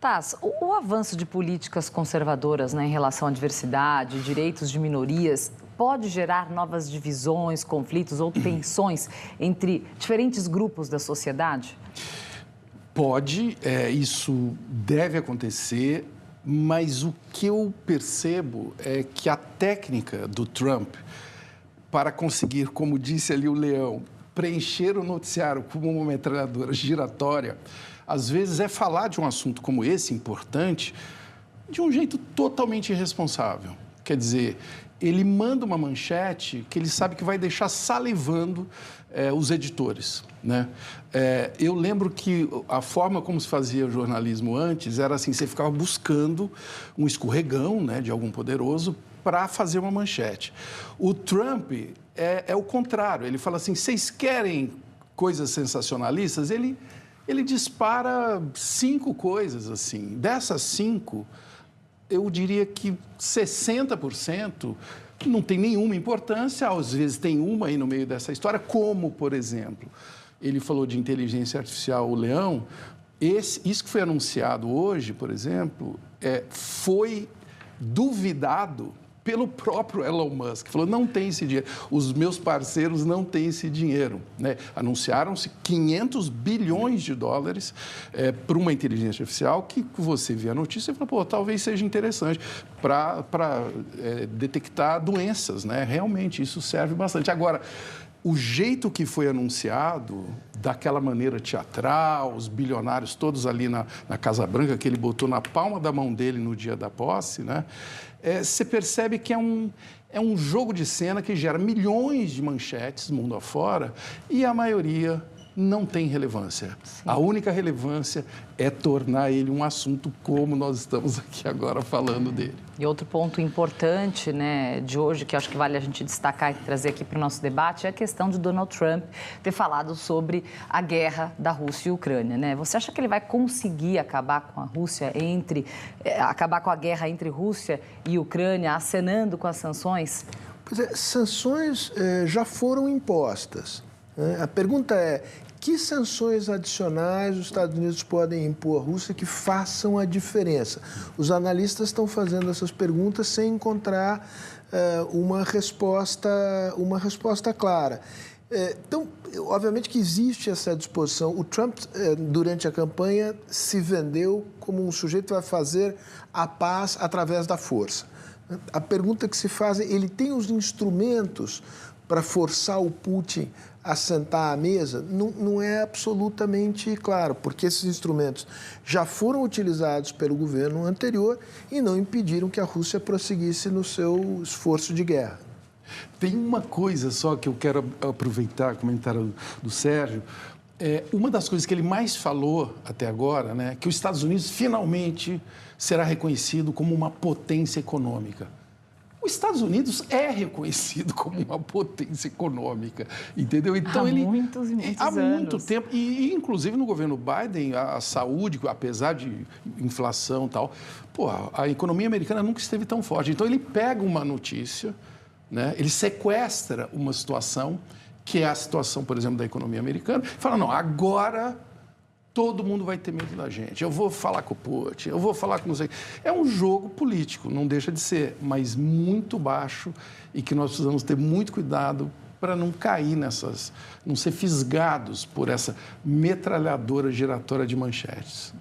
Taz, o avanço de políticas conservadoras, né, em relação à diversidade, direitos de minorias, pode gerar novas divisões, conflitos ou tensões entre diferentes grupos da sociedade? Pode, isso deve acontecer, mas o que eu percebo é que a técnica do Trump para conseguir, como disse ali o Leão, preencher o noticiário como uma metralhadora giratória, às vezes é falar de um assunto como esse, importante, de um jeito totalmente irresponsável. Quer dizer, ele manda uma manchete que ele sabe que vai deixar salivando os editores, né? Eu lembro que a forma como se fazia jornalismo antes era assim, você ficava buscando um escorregão, né, de algum poderoso para fazer uma manchete. O Trump é o contrário, ele fala assim, vocês querem coisas sensacionalistas? Ele dispara 5 coisas assim, dessas 5... eu diria que 60% não tem nenhuma importância, às vezes tem uma aí no meio dessa história, como, por exemplo, ele falou de inteligência artificial, o Leão, isso que foi anunciado hoje, por exemplo, foi duvidado pelo próprio Elon Musk, falou, não tem esse dinheiro, os meus parceiros não têm esse dinheiro, né? Anunciaram-se 500 bilhões de dólares para uma inteligência artificial que você vê a notícia e fala, pô, talvez seja interessante para detectar doenças, né? Realmente, isso serve bastante. Agora, o jeito que foi anunciado, daquela maneira teatral, os bilionários todos ali na Casa Branca, que ele botou na palma da mão dele no dia da posse, né? Você percebe que é um jogo de cena que gera milhões de manchetes mundo afora e a maioria não tem relevância. Sim. A única relevância é tornar ele um assunto como nós estamos aqui agora falando dele. E outro ponto importante, né, de hoje, que acho que vale a gente destacar e trazer aqui para o nosso debate, é a questão de Donald Trump ter falado sobre a guerra da Rússia e Ucrânia, né? Você acha que ele vai conseguir acabar com a Rússia acabar com a guerra entre Rússia e Ucrânia, acenando com as sanções? Pois é, sanções já foram impostas, né? A pergunta é, que sanções adicionais os Estados Unidos podem impor à Rússia que façam a diferença? Os analistas estão fazendo essas perguntas sem encontrar uma resposta clara. Então, obviamente que existe essa disposição. O Trump, durante a campanha, se vendeu como um sujeito que vai fazer a paz através da força. A pergunta que se faz é, ele tem os instrumentos para forçar o Putin a sentar à mesa? Não é absolutamente claro, porque esses instrumentos já foram utilizados pelo governo anterior e não impediram que a Rússia prosseguisse no seu esforço de guerra. Tem uma coisa só que eu quero aproveitar, o comentário do Sérgio. Uma das coisas que ele mais falou até agora, né, que os Estados Unidos finalmente será reconhecido como uma potência econômica. Os Estados Unidos é reconhecido como uma potência econômica, entendeu? Então, há muitos e muitos anos. Há muito tempo, e inclusive no governo Biden, a saúde, apesar de inflação e tal, pô, a economia americana nunca esteve tão forte. Então, ele pega uma notícia, né, ele sequestra uma situação, que é a situação, por exemplo, da economia americana, e fala, não, agora todo mundo vai ter medo da gente. Eu vou falar com o Putin, eu vou falar com não sei. É um jogo político, não deixa de ser, mas muito baixo e que nós precisamos ter muito cuidado para não cair não ser fisgados por essa metralhadora giratória de manchetes.